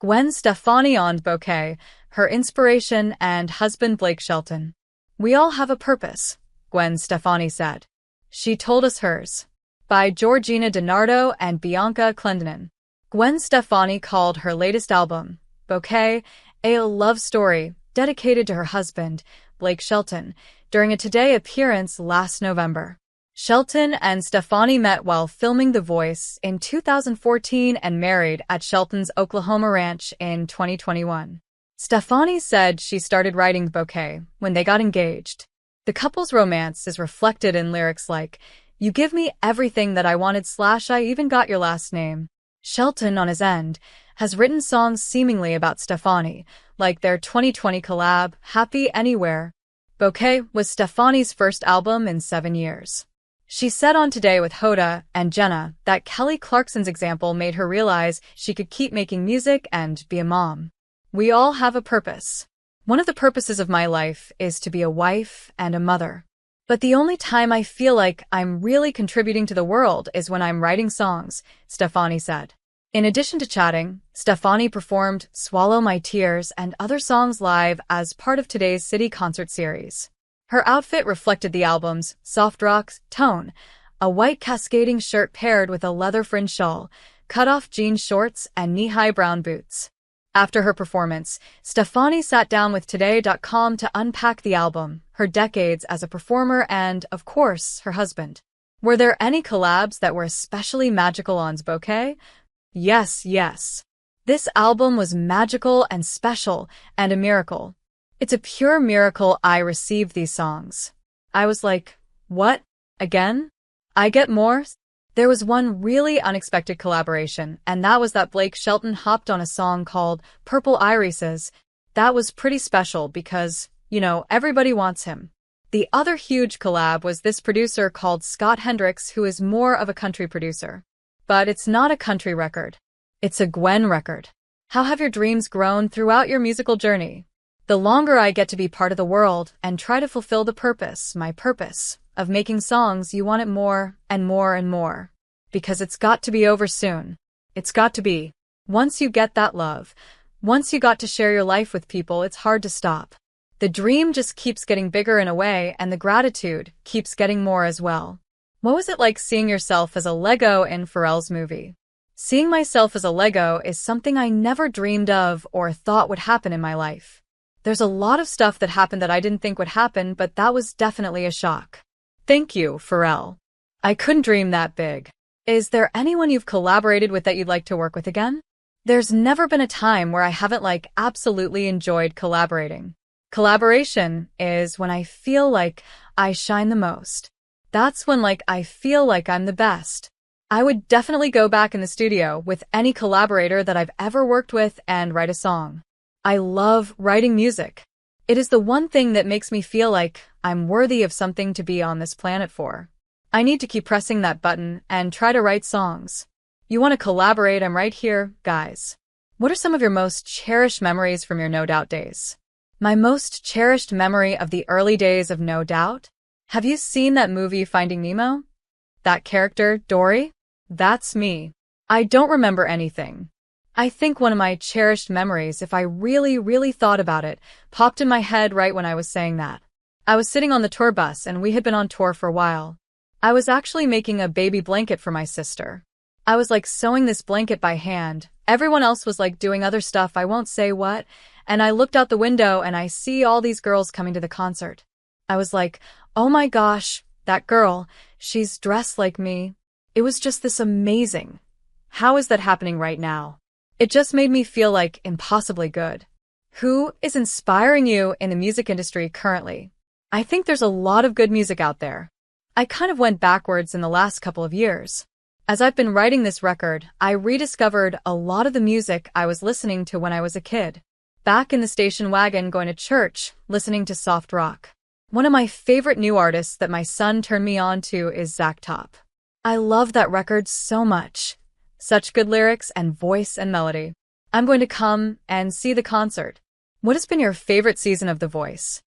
Gwen Stefani on Bouquet, her inspiration, and husband Blake Shelton. We all have a purpose, Gwen Stefani said. She told us hers. By Georgina DiNardo and Bianca Clendenin. Gwen Stefani called her latest album, Bouquet, a love story dedicated to her husband, Blake Shelton, during a Today appearance last November. Shelton and Stefani met while filming The Voice in 2014 and married at Shelton's Oklahoma ranch in 2021. Stefani said she started writing Bouquet when they got engaged. The couple's romance is reflected in lyrics like, "You give me everything that I wanted / I even got your last name." Shelton, on his end, has written songs seemingly about Stefani, like their 2020 collab, Happy Anywhere. Bouquet was Stefani's first album in 7 years. She said on Today with Hoda and Jenna that Kelly Clarkson's example made her realize she could keep making music and be a mom. We all have a purpose. One of the purposes of my life is to be a wife and a mother. But the only time I feel like I'm really contributing to the world is when I'm writing songs, Stefani said. In addition to chatting, Stefani performed Swallow My Tears and other songs live as part of today's City concert series. Her outfit reflected the album's soft rock tone, a white cascading shirt paired with a leather fringe shawl, cut-off jean shorts, and knee-high brown boots. After her performance, Stefani sat down with Today.com to unpack the album, her decades as a performer, and, of course, her husband. Were there any collabs that were especially magical on Bouquet? Yes. This album was magical and special, and a miracle. It's a pure miracle I received these songs. I was like, what? Again? I get more? There was one really unexpected collaboration, and that was that Blake Shelton hopped on a song called Purple Irises. That was pretty special because, everybody wants him. The other huge collab was this producer called Scott Hendricks, who is more of a country producer. But it's not a country record. It's a Gwen record. How have your dreams grown throughout your musical journey? The longer I get to be part of the world and try to fulfill my purpose, of making songs, you want it more and more and more. Because it's got to be over soon. It's got to be. Once you get that love, once you got to share your life with people, it's hard to stop. The dream just keeps getting bigger in a way, and the gratitude keeps getting more as well. What was it like seeing yourself as a Lego in Pharrell's movie? Seeing myself as a Lego is something I never dreamed of or thought would happen in my life. There's a lot of stuff that happened that I didn't think would happen, but that was definitely a shock. Thank you, Pharrell. I couldn't dream that big. Is there anyone you've collaborated with that you'd like to work with again? There's never been a time where I haven't absolutely enjoyed collaborating. Collaboration is when I feel like I shine the most. That's when I feel like I'm the best. I would definitely go back in the studio with any collaborator that I've ever worked with and write a song. I love writing music. It is the one thing that makes me feel like I'm worthy of something to be on this planet for. I need to keep pressing that button and try to write songs. You want to collaborate? I'm right here, guys. What are some of your most cherished memories from your No Doubt days? My most cherished memory of the early days of No Doubt? Have you seen that movie Finding Nemo? That character, Dory? That's me. I don't remember anything. I think one of my cherished memories, if I really thought about it, popped in my head right when I was saying that. I was sitting on the tour bus and we had been on tour for a while. I was actually making a baby blanket for my sister. I was sewing this blanket by hand. Everyone else was doing other stuff, I won't say what, and I looked out the window and I see all these girls coming to the concert. I was like, oh my gosh, that girl, she's dressed like me. It was just this amazing. How is that happening right now? It just made me feel impossibly good. Who is inspiring you in the music industry currently? I think there's a lot of good music out there. I kind of went backwards in the last couple of years. As I've been writing this record, I rediscovered a lot of the music I was listening to when I was a kid. Back in the station wagon going to church, listening to soft rock. One of my favorite new artists that my son turned me on to is Zach Top. I love that record so much. Such good lyrics and voice and melody. I'm going to come and see the concert. What has been your favorite season of The Voice?